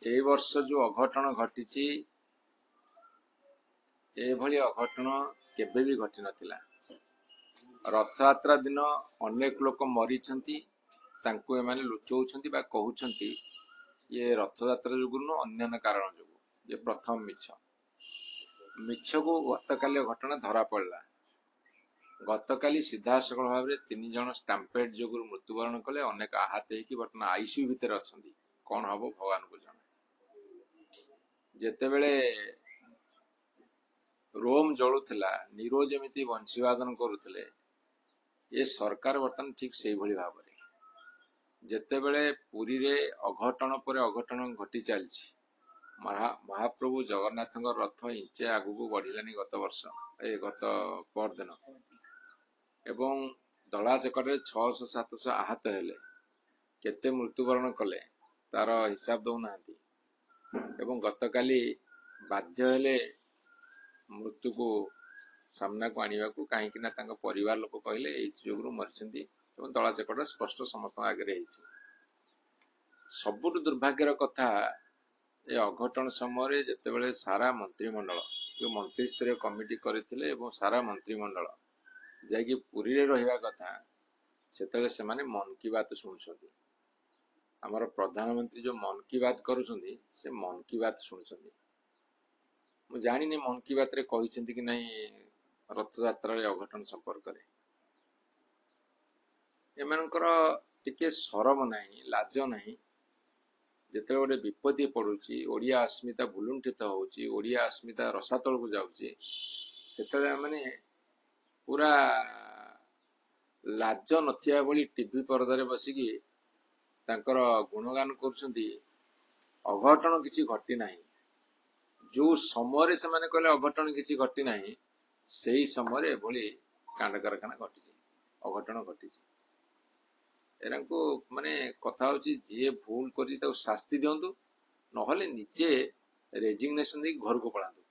এই ବର୍ଷ ଯୋଉ ଅଘଟଣ ଘଟିଛି ଏଭଳି ଅଘଟଣ କେବେ ବି ଘଟି ନଥିଲା। ରଥଯାତ୍ରା ଦିନ ଅନେକ ଲୋକ ମରିଛନ୍ତି, ତାଙ୍କୁ ଏମାନେ ଲୁଚଉଛନ୍ତି ବା କହୁଛନ୍ତି ଇଏ ରଥଯାତ୍ରା ଯୋଗୁଁ ନୁହଁ, ଅନ୍ୟାନ୍ୟ କାରଣ ଯୋଗୁଁ। ଇଏ ପ୍ରଥମ ମିଛକୁ ଗତକାଲି ଘଟଣା ଧରା ପଡ଼ିଲା। ଗତକାଲି ସିଧାସଳଖ ଭାବରେ 3 ଜଣ ଷ୍ଟାମ୍ପେଡ୍ ଯୋଗୁଁ ମୃତ୍ୟୁବରଣ କଲେ, ଅନେକ ଆହତ ହେଇକି ବର୍ତ୍ତମାନ ଆଇସିୟୁ ଭିତରେ ଅଛନ୍ତି। କଣ ହବ ଭଗବାନଙ୍କୁ ଜଣା। ଯେତେବେଳେ ରୋମ ଜଳୁଥିଲା, ନିରୋ ଯେମିତି ବଂଶୀବାଦନ କରୁଥିଲେ, ଏ ସରକାର ବର୍ତ୍ତମାନ ଠିକ ସେଇଭଳି ଭାବରେ। ଯେତେବେଳେ ପୁରୀରେ ଅଘଟଣ ପରେ ଅଘଟଣ ଘଟି ଚାଲିଛି, ମହାପ୍ରଭୁ ଜଗନ୍ନାଥଙ୍କ ରଥ ଇଞ୍ଚେ ଆଗକୁ ବଢିଲାନି ଗତ ପରଦିନ, ଏବଂ ଦଳା ଚକଟାରେ 600-700 ଆହତ ହେଲେ, କେତେ ମୃତ୍ୟୁବରଣ କଲେ ତାର ହିସାବ ଦଉନାହାନ୍ତି। ଏବଂ ଗତକାଲି ବାଧ୍ୟ ହେଲେ ମୃତ୍ୟୁକୁ ସାମ୍ନାକୁ ଆଣିବାକୁ, କାହିଁକି ନା ତାଙ୍କ ପରିବାର ଲୋକ କହିଲେ ଏଇ ଯୋଗୁଁ ମରିଛନ୍ତି, ଏବଂ ଦଳା ଚକଟା ସ୍ପଷ୍ଟ ସମସ୍ତଙ୍କ ଆଗରେ ହେଇଛି। ସବୁଠୁ ଦୁର୍ଭାଗ୍ୟର କଥା, ଏ ଅଘଟଣ ସମୟରେ ଯେତେବେଳେ ସାରା ମନ୍ତ୍ରିମଣ୍ଡଳ, ଯୋଉ ମନ୍ତ୍ରୀସ୍ତରୀୟ କମିଟି କରିଥିଲେ ଏବଂ ସାରା ମନ୍ତ୍ରିମଣ୍ଡଳ ଯାଇକି ପୁରୀରେ ରହିବା କଥା, ସେତେବେଳେ ସେମାନେ ମନ୍ କି ବାତ୍ ଶୁଣୁଛନ୍ତି। ଆମର ପ୍ରଧାନମନ୍ତ୍ରୀ ଯୋଉ ମନ୍ କି ବାତ୍ କରୁଛନ୍ତି, ସେ ମନ୍ କି ବାତ୍ ଶୁଣୁଛନ୍ତି। ମୁଁ ଜାଣିନି ମନ୍ କି ବାତ୍ରେ କହିଛନ୍ତି କି ନାହିଁ ରଥଯାତ୍ରାରେ ଅଘଟଣ ସମ୍ପର୍କରେ। ଏମାନଙ୍କର ଟିକେ ସରମ ନାହିଁ, ଲାଜ ନାହିଁ। ଯେତେବେଳେ ଗୋଟେ ବିପତ୍ତି ପଡୁଛି, ଓଡିଆ अस्मिता ଭୁଲୁଣ୍ଠିତ ହଉଛି, ଓଡିଆ अस्मिता ରସାତଳକୁ ଯାଉଛି, ସେତେବେଳେ ମାନେ ପୁରା ଲାଜ ନଥିବା ଭଳି ଟିଭି ପରଦାରେ ବସିକି ତାଙ୍କର ଗୁଣଗାନ କରୁଛନ୍ତି। ଅଘଟଣ କିଛି ଘଟି ନାହିଁ। ଯୋଉ ସମୟରେ ସେମାନେ କହିଲେ ଅଘଟଣ କିଛି ଘଟି ନାହିଁ, ସେଇ ସମୟରେ ଏଭଳି କାଣ୍ଡ କାରଖାନା ଘଟିଛି, ଅଘଟଣ ଘଟିଛି। ଏରାଙ୍କୁ ମାନେ କଥା ହଉଛି, ଯିଏ ଭୁଲ କରି ତାକୁ ଶାସ୍ତି ଦିଅନ୍ତୁ, ନହେଲେ ନିଜେ ରେଜିଗ୍ନେସନ ଦେଇକି ଘରକୁ ପଳାନ୍ତୁ।